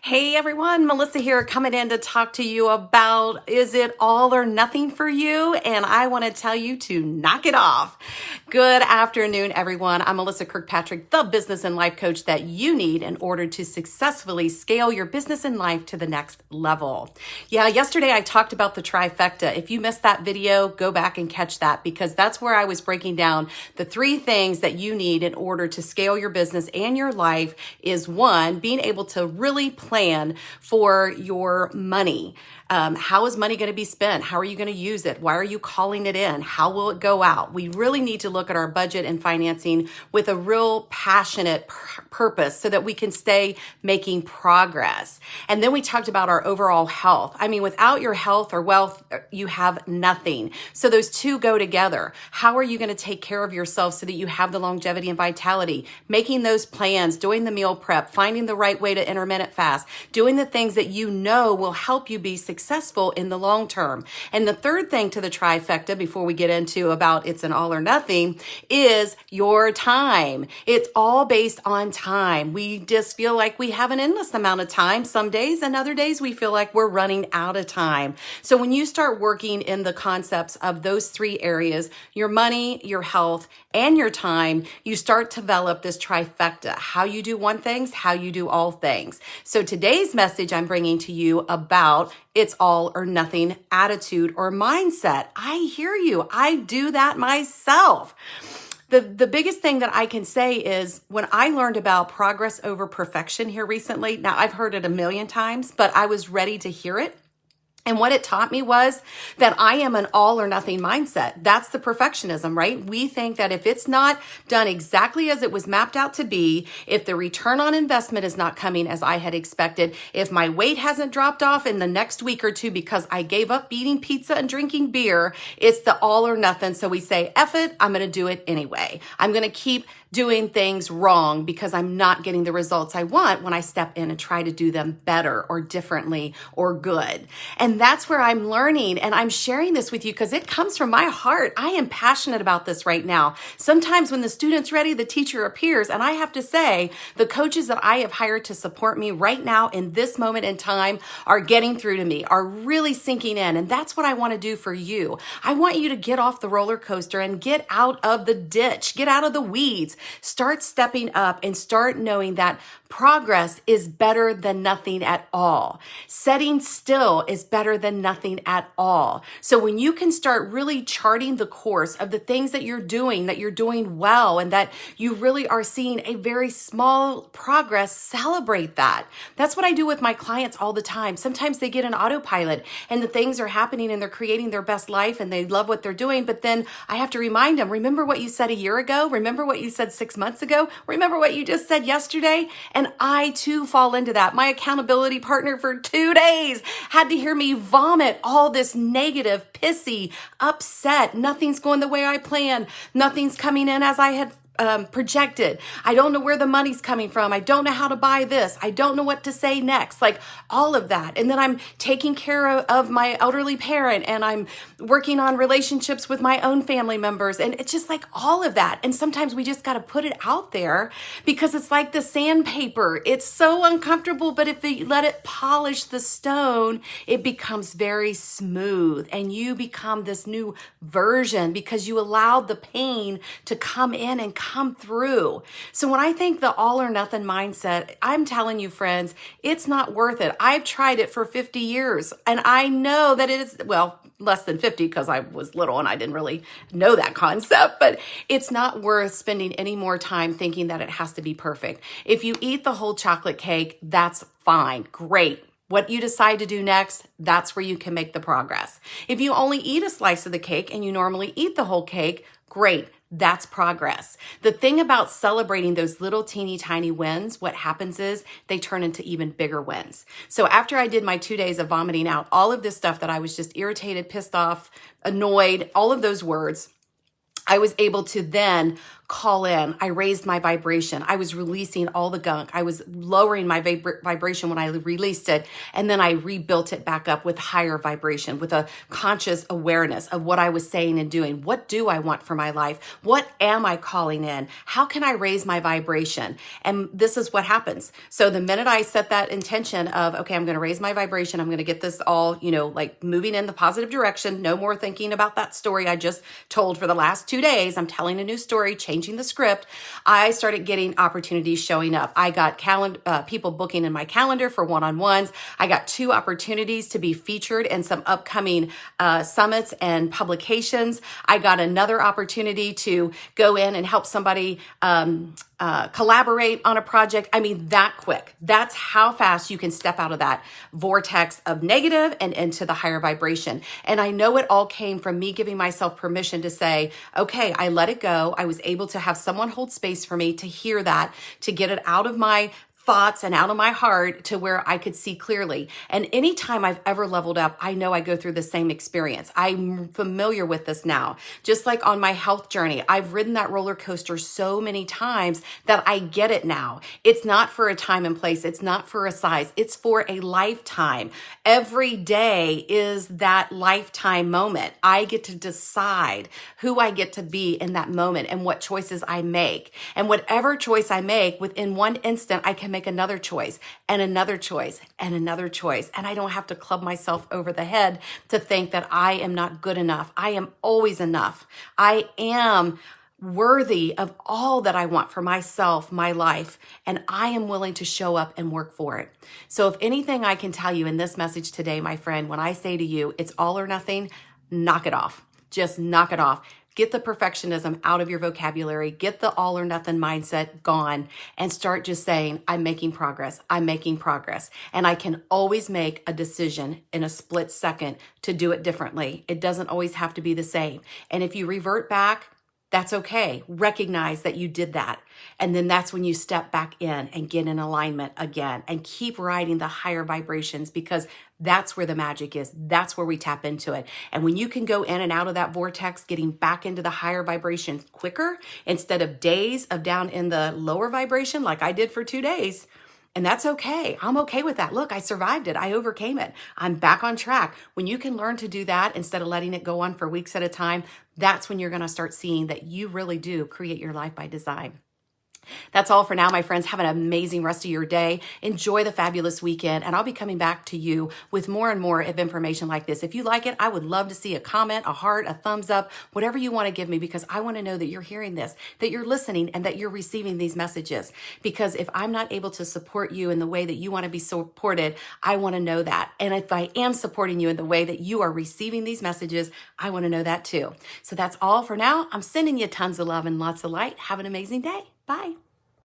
Hey everyone, Melissa here coming in to talk to you about is it all or nothing for you? And I want to tell you to knock it off. Good afternoon, everyone. I'm Melissa Kirkpatrick, the business and life coach that you need in order to successfully scale your business and life to the next level. Yeah, yesterday I talked about the trifecta. If you missed that video, go back and catch that because that's where I was breaking down the three things that you need in order to scale your business and your life is one, being able to really plan for your money. How is money going to be spent? How are you going to use it? Why are you calling it in? How will it go out? We really need to look at our budget and financing with a real passionate purpose so that we can stay making progress. And then we talked about our overall health. I mean, without your health or wealth, you have nothing. So those two go together. How are you going to take care of yourself so that you have the longevity and vitality? Making those plans, doing the meal prep, finding the right way to intermittent fast, doing the things that you know will help you be successful in the long term. And the third thing to the trifecta before we get into about it's an all or nothing is your time. It's all based on time. We just feel like we have an endless amount of time some days, and other days we feel like we're running out of time. So when you start working in the concepts of those three areas, your money, your health, and your time, you start to develop this trifecta. How you do one thing, how you do all things. So today's message I'm bringing to you about it's all or nothing attitude or mindset. I hear you. I do that myself. The biggest thing that I can say is when I learned about progress over perfection here recently, now I've heard it a million times, but I was ready to hear it. And what it taught me was that I am an all or nothing mindset. That's the perfectionism, right? We think that if it's not done exactly as it was mapped out to be, if the return on investment is not coming as I had expected, if my weight hasn't dropped off in the next week or two because I gave up eating pizza and drinking beer, it's the all or nothing. So we say, F it, I'm going to do it anyway. I'm going to keep doing things wrong because I'm not getting the results I want when I step in and try to do them better or differently or good. And that's where I'm learning, and I'm sharing this with you because it comes from my heart. I am passionate about this right now. Sometimes when the student's ready, the teacher appears, and I have to say, the coaches that I have hired to support me right now in this moment in time are getting through to me, are really sinking in, and that's what I want to do for you. I want you to get off the roller coaster and get out of the ditch, get out of the weeds. Start stepping up and start knowing that progress is better than nothing at all. Setting still is better than nothing at all. So when you can start really charting the course of the things that you're doing well, and that you really are seeing a very small progress, celebrate that. That's what I do with my clients all the time. Sometimes they get an autopilot and the things are happening and they're creating their best life and they love what they're doing. But then I have to remind them, remember what you said a year ago? Remember what you said 6 months ago? Remember what you just said yesterday? And I too fall into that. My accountability partner for 2 days had to hear me vomit all this negative, pissy, upset. Nothing's going the way I planned. Nothing's coming in as I had projected. I don't know where the money's coming from. I don't know how to buy this. I don't know what to say next. Like all of that. And then I'm taking care of my elderly parent and I'm working on relationships with my own family members. And it's just like all of that. And sometimes we just got to put it out there because it's like the sandpaper. It's so uncomfortable, but if you let it polish the stone, it becomes very smooth and you become this new version because you allowed the pain to come in and come through. So when I think the all or nothing mindset, I'm telling you, friends, it's not worth it. I've tried it for 50 years and I know that it is, well, less than 50 because I was little and I didn't really know that concept, but it's not worth spending any more time thinking that it has to be perfect. If you eat the whole chocolate cake, that's fine. Great. What you decide to do next, that's where you can make the progress. If you only eat a slice of the cake and you normally eat the whole cake, great. That's progress. The thing about celebrating those little teeny tiny wins, what happens is they turn into even bigger wins. So after I did my 2 days of vomiting out all of this stuff that I was just irritated, pissed off, annoyed, all of those words, I was able to then call in. I raised my vibration. I was releasing all the gunk. I was lowering my vibration when I released it. And then I rebuilt it back up with higher vibration, with a conscious awareness of what I was saying and doing. What do I want for my life? What am I calling in? How can I raise my vibration? And this is what happens. So the minute I set that intention of, okay, I'm going to raise my vibration, I'm going to get this all, like moving in the positive direction, no more thinking about that story I just told for the last 2 days. I'm telling a new story, changing the script. I started getting opportunities showing up. I got people booking in my calendar for one-on-ones. I got 2 opportunities to be featured in some upcoming summits and publications. I got another opportunity to go in and help somebody collaborate on a project. I mean, that quick. That's how fast you can step out of that vortex of negative and into the higher vibration. And I know it all came from me giving myself permission to say, okay, I let it go. I was able to have someone hold space for me to hear that, to get it out of my thoughts and out of my heart to where I could see clearly. And anytime I've ever leveled up, I know I go through the same experience. I'm familiar with this now. Just like on my health journey, I've ridden that roller coaster so many times that I get it now. It's not for a time and place. It's not for a size. It's for a lifetime. Every day is that lifetime moment. I get to decide who I get to be in that moment and what choices I make. And whatever choice I make, within one instant, I can make another choice and another choice and another choice. And I don't have to club myself over the head to think that I am not good enough. I am always enough. I am worthy of all that I want for myself, my life, and I am willing to show up and work for it. So if anything I can tell you in this message today, my friend, when I say to you, it's all or nothing, knock it off. Just knock it off. Get the perfectionism out of your vocabulary. Get the all or nothing mindset gone and start just saying, I'm making progress. I'm making progress. And I can always make a decision in a split second to do it differently. It doesn't always have to be the same. And if you revert back, that's okay. Recognize that you did that. And then that's when you step back in and get in alignment again and keep riding the higher vibrations, because that's where the magic is. That's where we tap into it. And when you can go in and out of that vortex, getting back into the higher vibration quicker instead of days of down in the lower vibration like I did for 2 days, and that's okay. I'm okay with that. Look, I survived it. I overcame it. I'm back on track. When you can learn to do that instead of letting it go on for weeks at a time, that's when you're going to start seeing that you really do create your life by design. That's all for now, my friends. Have an amazing rest of your day. Enjoy the fabulous weekend, and I'll be coming back to you with more and more of information like this. If you like it, I would love to see a comment, a heart, a thumbs up, whatever you want to give me, because I want to know that you're hearing this, that you're listening, and that you're receiving these messages. Because if I'm not able to support you in the way that you want to be supported, I want to know that. And if I am supporting you in the way that you are receiving these messages, I want to know that too. So that's all for now. I'm sending you tons of love and lots of light. Have an amazing day. Bye.